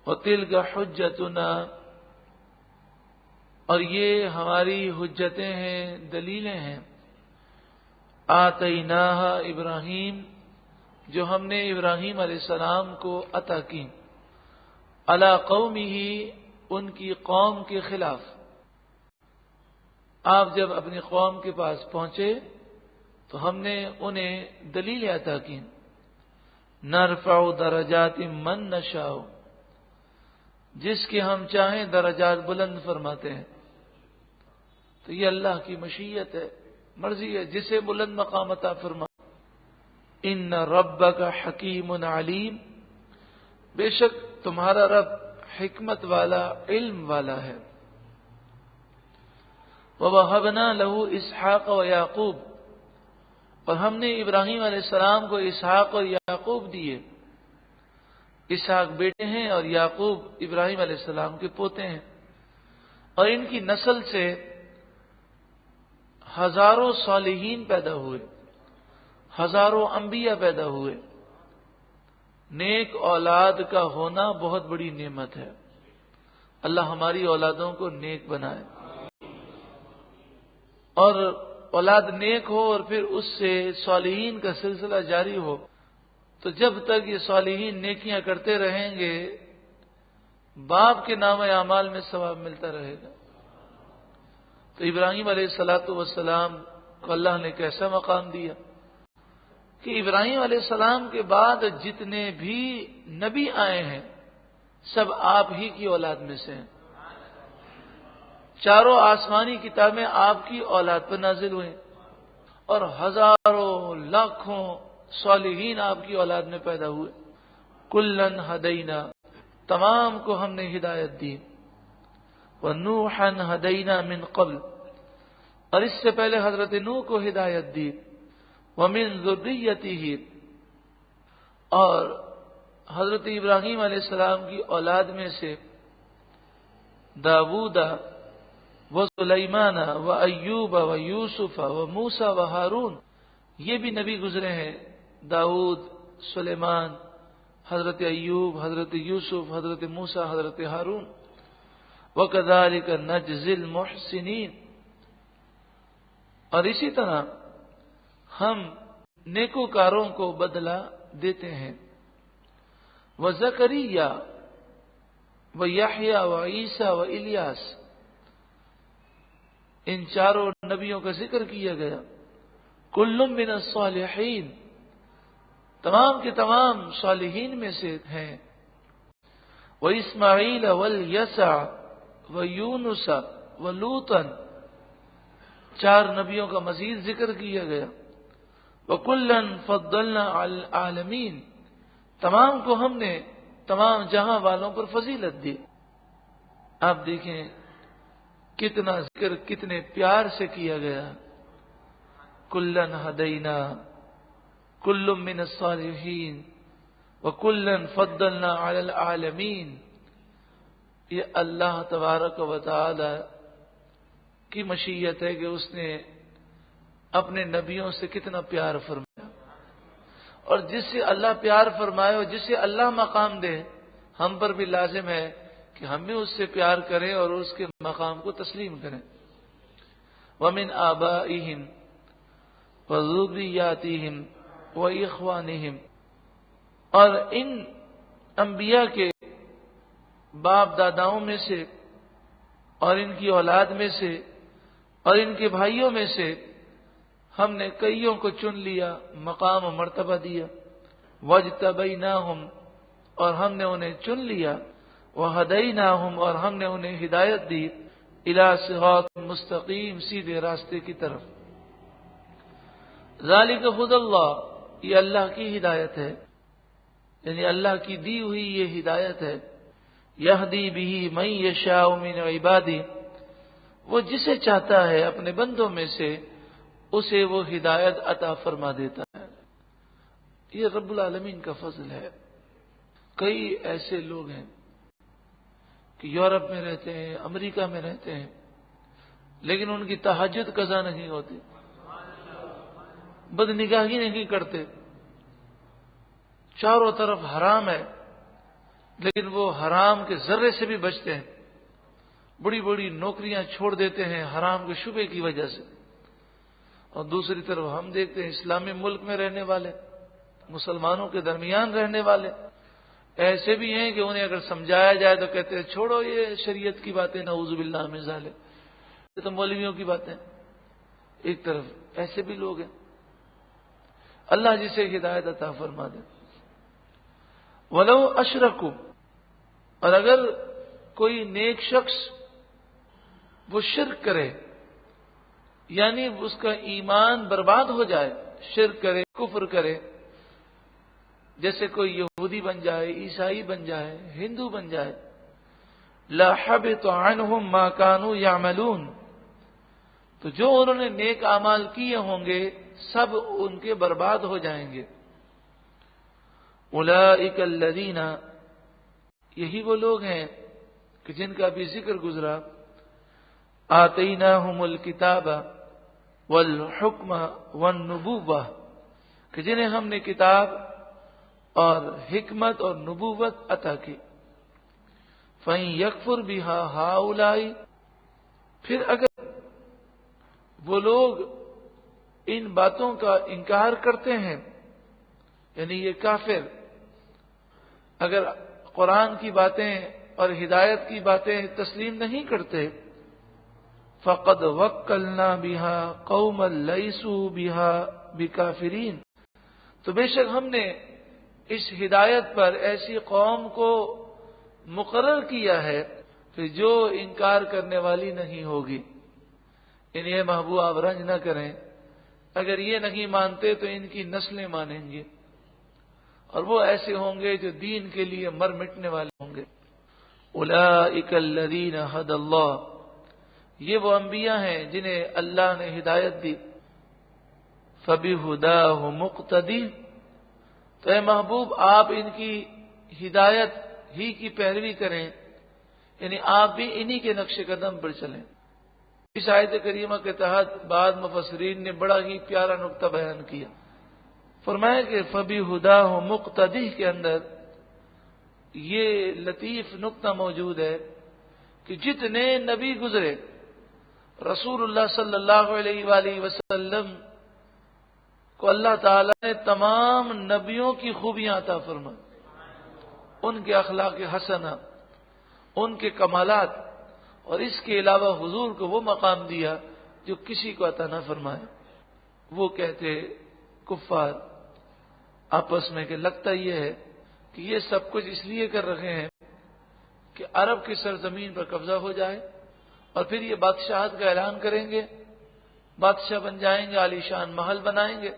وَتِلْكَ حُجَّتُنَا، اور یہ ہماری حجتیں ہیں، دلیلیں ہیں، آتَيْنَاهَا ابراہیم، جو ہم نے ابراہیم علیہ السلام کو عطا کی، عَلَى قَوْمِهِ، ان کی قوم کے خلاف۔ آپ جب اپنی قوم کے پاس پہنچے تو ہم نے انہیں دلیل عطا کی، نرفع درجات من نشاء، جس کے ہم چاہیں درجات بلند فرماتے ہیں۔ تو یہ اللہ کی مشیت ہے، مرضی ہے، جسے بلند مقام عطا فرما۔ ان ربک حکیم علیم، بے شک تمہارا رب حکمت والا، علم والا ہے۔ وَوَهَبْنَا لَهُ اسحاق وَيَعْقُوب، اور ہم نے ابراہیم علیہ السلام کو اسحاق اور یعقوب دیے۔ اسحاق بیٹے ہیں اور یعقوب ابراہیم علیہ السلام کے پوتے ہیں، اور ان کی نسل سے ہزاروں صالحین پیدا ہوئے، ہزاروں انبیاء پیدا ہوئے۔ نیک اولاد کا ہونا بہت بڑی نعمت ہے، اللہ ہماری اولادوں کو نیک بنائے، اور اولاد نیک ہو اور پھر اس سے صالحین کا سلسلہ جاری ہو، تو جب تک یہ صالحین نیکیاں کرتے رہیں گے باپ کے نام اعمال میں ثواب ملتا رہے گا۔ تو ابراہیم علیہ السلام کو اللہ نے کیسا مقام دیا کہ ابراہیم علیہ السلام کے بعد جتنے بھی نبی آئے ہیں سب آپ ہی کی اولاد میں سے ہیں۔ چاروں آسمانی کتابیں آپ کی اولاد پر نازل ہوئیں، اور ہزاروں لاکھوں صالحین آپ کی اولاد میں پیدا ہوئے۔ کلن ہدینا، تمام کو ہم نے ہدایت دی۔ وَنُوحًا ہدینا من قبل، اور اس سے پہلے حضرت نوح کو ہدایت دی۔ وَمِن ذُرِّيَّتِهِ، اور حضرت ابراہیم علیہ السلام کی اولاد میں سے داؤد وسلیمان وایوب ویوسف وموسیٰ وہارون، یہ بھی نبی گزرے ہیں، داؤد، سلیمان، حضرت ایوب، حضرت یوسف، حضرت موسیٰ، حضرت ہارون۔ وَكَذَلِكَ نَجْزِي الْمُحْسِنِينَ، اور اسی طرح ہم نیکوکاروں کو بدلہ دیتے ہیں۔ وَزَكَرِيَّا وَيَحْيَا وَعِيسَى وَإِلْيَاسَ، ان چاروں نبیوں کا ذکر کیا گیا۔ کل من الصالحین، تمام کے تمام صالحین میں سے ہیں۔ وَإِسْمَاعِيلَ وَالْيَسَعَ وَيُونُسَ وَلُوطًا، چار نبیوں کا مزید ذکر کیا گیا۔ وَكُلًّا فَضَّلْنَا عَلَى الْعَالَمِينَ، تمام کو ہم نے تمام جہاں والوں پر فضیلت دی۔ آپ دیکھیں کتنا ذکر کتنے پیار سے کیا گیا۔ کلن ہدینا، کل من الصالحین، وکلن فضلنا علی العالمین۔ یہ اللہ تبارک و تعالی کی مشیت ہے کہ اس نے اپنے نبیوں سے کتنا پیار فرمایا، اور جس سے اللہ پیار فرمائے اور جس سے اللہ مقام دے، ہم پر بھی لازم ہے کہ ہم بھی اس سے پیار کریں اور اس کے مقام کو تسلیم کریں۔ وَمِنْ آبَائِهِمْ وَذُرِّيَّاتِهِمْ وَإِخْوَانِهِمْ، اور ان انبیاء کے باپ داداؤں میں سے اور ان کی اولاد میں سے اور ان کے بھائیوں میں سے ہم نے کئیوں کو چن لیا، مقام و مرتبہ دیا۔ وَاجْتَبَيْنَاهُمْ، اور ہم نے انہیں چن لیا۔ وَهَدَيْنَاهُمْ، اور ہم نے انہیں ہدایت دی۔ إِلَى صِرَاطٍ مستقیم، سیدھے راستے کی طرف۔ ذَلِكَ هُدَى اللَّهِ، یہ اللہ کی ہدایت ہے، یعنی اللہ کی دی ہوئی یہ ہدایت ہے۔ يَهْدِي بِهِ مَن يَشَاءُ مِنْ عِبَادِهِ، وہ جسے چاہتا ہے اپنے بندوں میں سے اسے وہ ہدایت عطا فرما دیتا ہے۔ یہ رب العالمین کا فضل ہے۔ کئی ایسے لوگ ہیں کہ یورپ میں رہتے ہیں، امریکہ میں رہتے ہیں، لیکن ان کی تہجد قضا نہیں ہوتی، بدنگاہی نہیں کرتے، چاروں طرف حرام ہے، لیکن وہ حرام کے ذرے سے بھی بچتے ہیں، بڑی بڑی نوکریاں چھوڑ دیتے ہیں حرام کے شبے کی وجہ سے۔ اور دوسری طرف ہم دیکھتے ہیں اسلامی ملک میں رہنے والے، مسلمانوں کے درمیان رہنے والے ایسے بھی ہیں کہ انہیں اگر سمجھایا جائے تو کہتے ہیں چھوڑو یہ شریعت کی باتیں، نعوذ باللہ من ذالک، یہ تو مولویوں کی باتیں۔ ایک طرف ایسے بھی لوگ ہیں، اللہ جسے ہدایت عطا فرما دے۔ وَلَوْ أَشْرَكُوا، اور اگر کوئی نیک شخص وہ شرک کرے، یعنی اس کا ایمان برباد ہو جائے، شرک کرے، کفر کرے، جیسے کوئی یہودی بن جائے، عیسائی بن جائے، ہندو بن جائے، لَحَبِطَ عَنْهُمْ مَا كَانُوا يَعْمَلُونَ، تو جو انہوں نے نیک اعمال کیے ہوں گے سب ان کے برباد ہو جائیں گے۔ اولئک الذین، یہی وہ لوگ ہیں کہ جن کا بھی ذکر گزرا، آتیناہم الکتاب والحکم والنبوہ، کہ جنہیں ہم نے کتاب اور حکمت اور نبوت عطا کی۔ فَإِن يَكْفُرْ بِهَا هَؤُلَاءِ، پھر اگر وہ لوگ ان باتوں کا انکار کرتے ہیں، یعنی یہ کافر اگر قرآن کی باتیں اور ہدایت کی باتیں تسلیم نہیں کرتے، فَقَدْ وَكَّلْنَا بِهَا قَوْمًا لَيْسُوا بِهَا بِكَافِرِينَ، تو بے شک ہم نے اس ہدایت پر ایسی قوم کو مقرر کیا ہے کہ جو انکار کرنے والی نہیں ہوگی۔ انہیں محبوب آپ رنج نہ کریں، اگر یہ نہیں مانتے تو ان کی نسلیں مانیں گے، اور وہ ایسے ہوں گے جو دین کے لیے مر مٹنے والے ہوں گے۔ اولئک الذین ھدی اللہ، یہ وہ انبیاء ہیں جنہیں اللہ نے ہدایت دی۔ فبہداہ مقتدی، تو اے محبوب آپ ان کی ہدایت ہی کی پیروی کریں، یعنی آپ بھی انہی کے نقش قدم پر چلیں۔ اس آیت کریمہ کے تحت بعض مفسرین نے بڑا ہی پیارا نقطہ بیان کیا، فرمایا کہ فبہداہ مقتدی کے اندر یہ لطیف نقطہ موجود ہے کہ جتنے نبی گزرے، رسول اللہ صلی اللہ علیہ وآلہ وسلم کو اللہ تعالی نے تمام نبیوں کی خوبیاں عطا فرمائیں، ان کے اخلاق حسنہ، ان کے کمالات، اور اس کے علاوہ حضور کو وہ مقام دیا جو کسی کو عطا نہ فرمائے۔ وہ کہتے کفار آپس میں کہ لگتا یہ ہے کہ یہ سب کچھ اس لیے کر رہے ہیں کہ عرب کی سرزمین پر قبضہ ہو جائے، اور پھر یہ بادشاہت کا اعلان کریں گے، بادشاہ بن جائیں گے، عالی شان محل بنائیں گے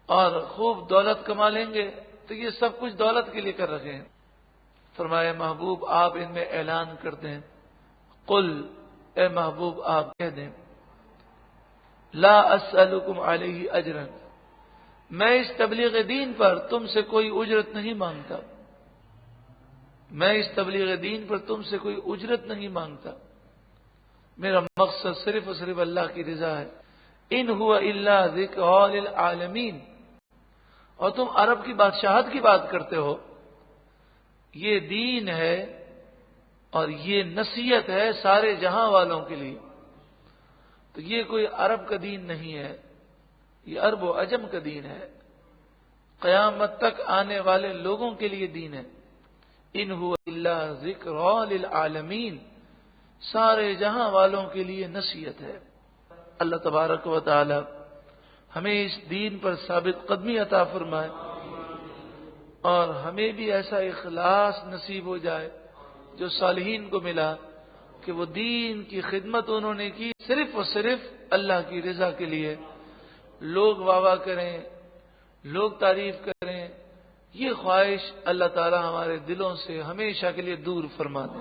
اور خوب دولت کما لیں گے، تو یہ سب کچھ دولت کے لیے کر رہے ہیں۔ فرمایا محبوب آپ ان میں اعلان کر دیں، قل، اے محبوب آپ کہہ دیں، لا اسألکم علیہ اجرا، میں اس تبلیغ دین پر تم سے کوئی اجرت نہیں مانگتا، میں اس تبلیغ دین پر تم سے کوئی اجرت نہیں مانگتا، میرا مقصد صرف اور صرف اللہ کی رضا ہے۔ ان ہوا الا ذکر للعالمین، اور تم عرب کی بادشاہت کی بات کرتے ہو، یہ دین ہے اور یہ نصیحت ہے سارے جہاں والوں کے لیے، تو یہ کوئی عرب کا دین نہیں ہے، یہ عرب و عجم کا دین ہے، قیامت تک آنے والے لوگوں کے لیے دین ہے۔ ان ہوا الا ذکر للعالمین، سارے جہاں والوں کے لیے نصیحت ہے۔ اللہ تبارک و تعالی ہمیں اس دین پر ثابت قدمی عطا فرمائے، اور ہمیں بھی ایسا اخلاص نصیب ہو جائے جو صالحین کو ملا، کہ وہ دین کی خدمت انہوں نے کی صرف اور صرف اللہ کی رضا کے لیے، لوگ واہ واہ کریں، لوگ تعریف کریں، یہ خواہش اللہ تعالی ہمارے دلوں سے ہمیشہ کے لیے دور فرما دے۔